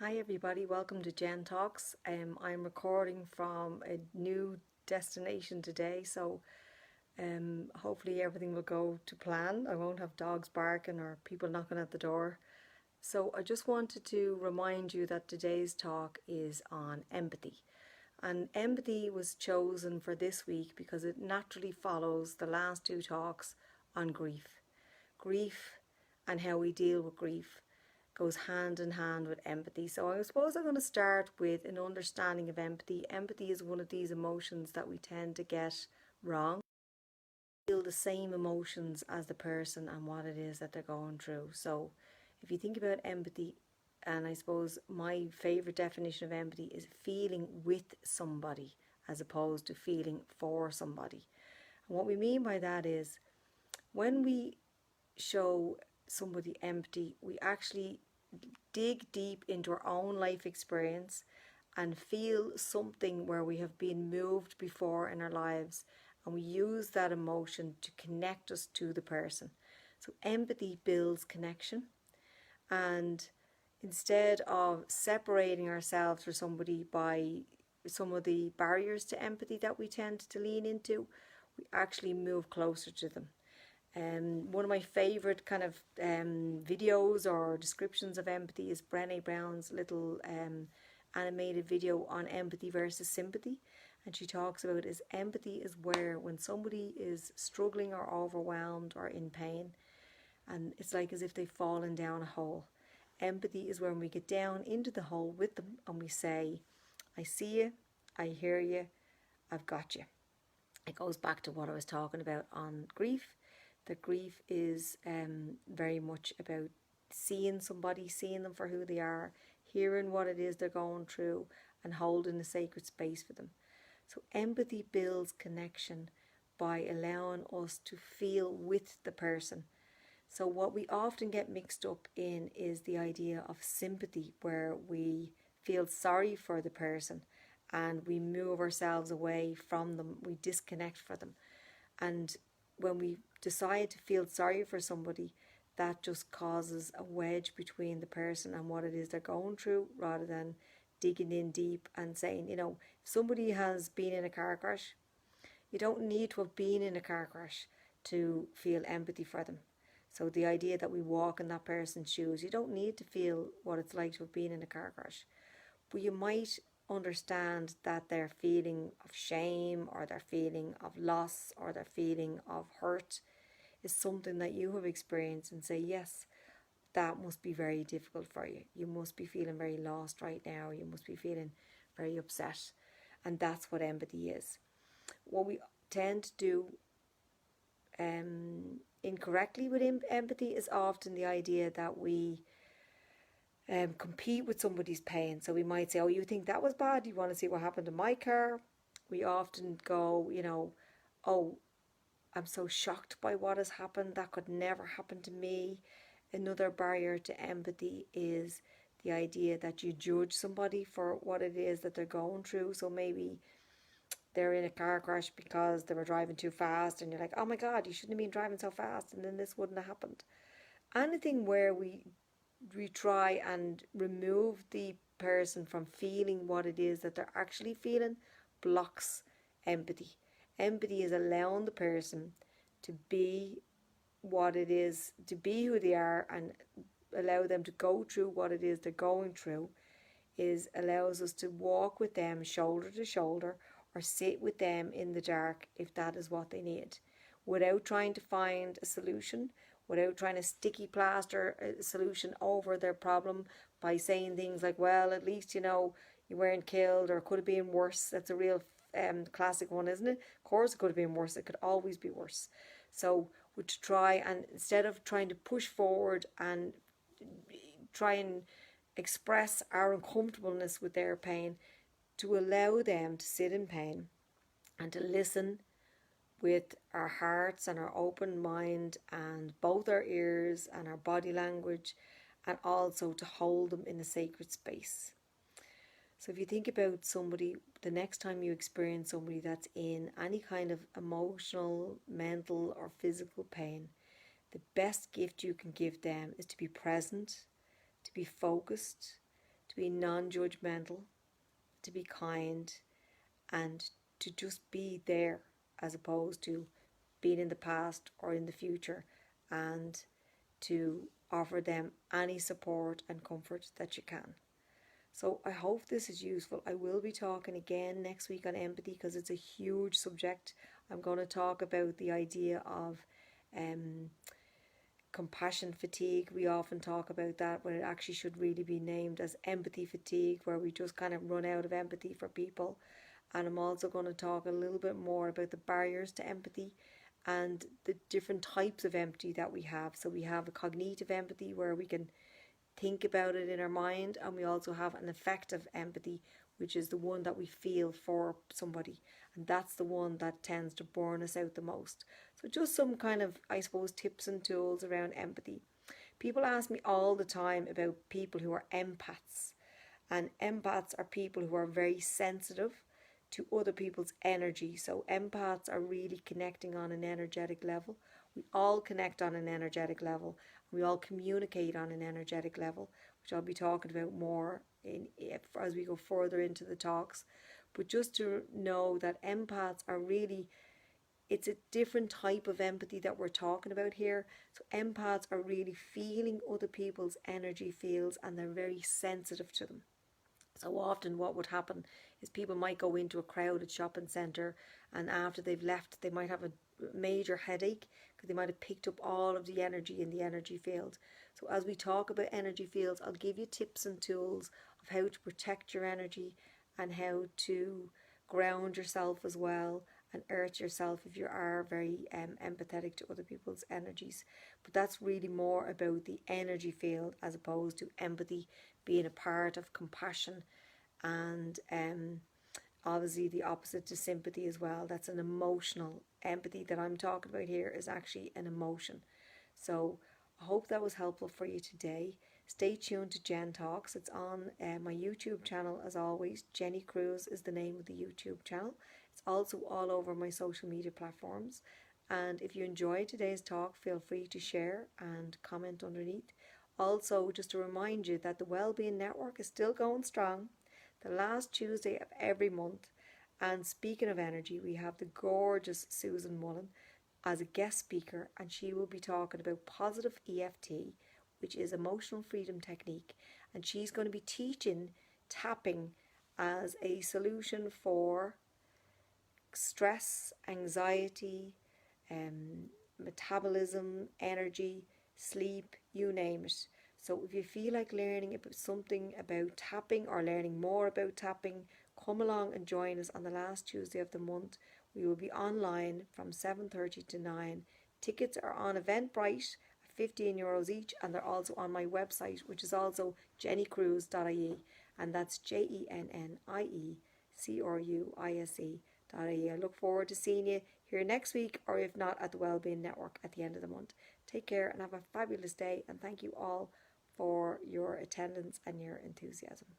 Hi everybody, welcome to JenTalks. I'm recording from a new destination today, so hopefully everything will go to plan. I won't have dogs barking or people knocking at the door. So I just wanted to remind you that today's talk is on empathy. And empathy was chosen for this week because it naturally follows the last two talks on grief. Grief and how we deal with grief goes hand in hand with empathy. So I suppose I'm going to start with an understanding of empathy. Empathy is one of these emotions that we tend to get wrong. We feel the same emotions as the person and what it is that they're going through. So if you think about empathy, and I suppose my favourite definition of empathy is feeling with somebody as opposed to feeling for somebody. And what we mean by that is when we show somebody empathy, we actually dig deep into our own life experience and feel something where we have been moved before in our lives, and we use that emotion to connect us to the person. So empathy builds connection, and instead of separating ourselves from somebody by some of the barriers to empathy that we tend to lean into, we actually move closer to them. One of my favourite kind of videos or descriptions of empathy is Brené Brown's little animated video on empathy versus sympathy. And she talks about is empathy is where when somebody is struggling or overwhelmed or in pain, and it's like as if they've fallen down a hole. Empathy is when we get down into the hole with them and we say, I see you, I hear you, I've got you. It goes back to what I was talking about on grief. That grief is very much about seeing somebody, seeing them for who they are, hearing what it is they're going through, and holding a sacred space for them. So empathy builds connection by allowing us to feel with the person. So what we often get mixed up in is the idea of sympathy, where we feel sorry for the person and we move ourselves away from them, we disconnect from them. And when we decide to feel sorry for somebody, that just causes a wedge between the person and what it is they're going through, rather than digging in deep and saying, if somebody has been in a car crash, you don't need to have been in a car crash to feel empathy for them. So the idea that we walk in that person's shoes, you don't need to feel what it's like to have been in a car crash. But you might understand that their feeling of shame or their feeling of loss or their feeling of hurt is something that you have experienced, and say, yes, that must be very difficult for you. You must be feeling very lost right now. You must be feeling very upset. And that's what empathy is. What we tend to do incorrectly with empathy is often the idea that we compete with somebody's pain. So we might say, oh, you think that was bad? You want to see what happened to my car? We often go, oh, I'm so shocked by what has happened. That could never happen to me. Another barrier to empathy is the idea that you judge somebody for what it is that they're going through. So maybe they're in a car crash because they were driving too fast, and you're like, oh my God, you shouldn't have been driving so fast, and then this wouldn't have happened. Anything where we try and remove the person from feeling what it is that they're actually feeling blocks empathy. Empathy is allowing the person to be what it is, to be who they are, and allow them to go through what it is they're going through. Is allows us to walk with them shoulder to shoulder, or sit with them in the dark if that is what they need, without trying to find a solution, without trying to sticky plaster a solution over their problem by saying things like, well, at least you weren't killed, or could have been worse. That's a real classic one, isn't it? Of course it could have been worse. It could always be worse. So we try, and instead of trying to push forward and try and express our uncomfortableness with their pain, to allow them to sit in pain and to listen with our hearts and our open mind and both our ears and our body language, and also to hold them in a sacred space. So if you think about somebody, the next time you experience somebody that's in any kind of emotional, mental or physical pain, the best gift you can give them is to be present, to be focused, to be non-judgmental, to be kind, and to just be there, as opposed to being in the past or in the future, and to offer them any support and comfort that you can. So I hope this is useful. I will be talking again next week on empathy because it's a huge subject. I'm going to talk about the idea of compassion fatigue. We often talk about that when it actually should really be named as empathy fatigue, where we just kind of run out of empathy for people. And I'm also going to talk a little bit more about the barriers to empathy and the different types of empathy that we have. So we have a cognitive empathy where we can think about it in our mind, and we also have an affective empathy, which is the one that we feel for somebody, and that's the one that tends to burn us out the most. So just some kind of, I suppose, tips and tools around empathy. People ask me all the time about people who are empaths, and empaths are people who are very sensitive to other people's energy. So empaths are really connecting on an energetic level. We all connect on an energetic level. We all communicate on an energetic level, which I'll be talking about more as we go further into the talks. But just to know that empaths are really, it's a different type of empathy that we're talking about here. So empaths are really feeling other people's energy fields, and they're very sensitive to them. So often what would happen is people might go into a crowded shopping centre, and after they've left they might have a major headache because they might have picked up all of the energy in the energy field. So as we talk about energy fields, I'll give you tips and tools of how to protect your energy and how to ground yourself as well and earth yourself if you are very empathetic to other people's energies. But that's really more about the energy field as opposed to empathy being a part of compassion, and obviously the opposite to sympathy as well. That's an emotional empathy that I'm talking about here is actually an emotion. So I hope that was helpful for you today. Stay tuned to JenTalks. It's on my YouTube channel as always. Jenny Cruz is the name of the YouTube channel. It's also all over my social media platforms. And if you enjoyed today's talk, feel free to share and comment underneath. Also, just to remind you that the Wellbeing Network is still going strong, the last Tuesday of every month. And speaking of energy, we have the gorgeous Susan Mullen as a guest speaker, and she will be talking about positive EFT, which is emotional freedom technique, and she's going to be teaching tapping as a solution for stress, anxiety, metabolism, energy, sleep, you name it. So if you feel like learning about something about tapping or learning more about tapping, come along and join us on the last Tuesday of the month. We will be online from 7:30 to 9. Tickets are on Eventbrite at €15 each, and they're also on my website, which is also jennycruise.ie, and that's JennieCruise.ie. I look forward to seeing you here next week, or if not, at the Wellbeing Network at the end of the month. Take care and have a fabulous day, and thank you all for your attendance and your enthusiasm.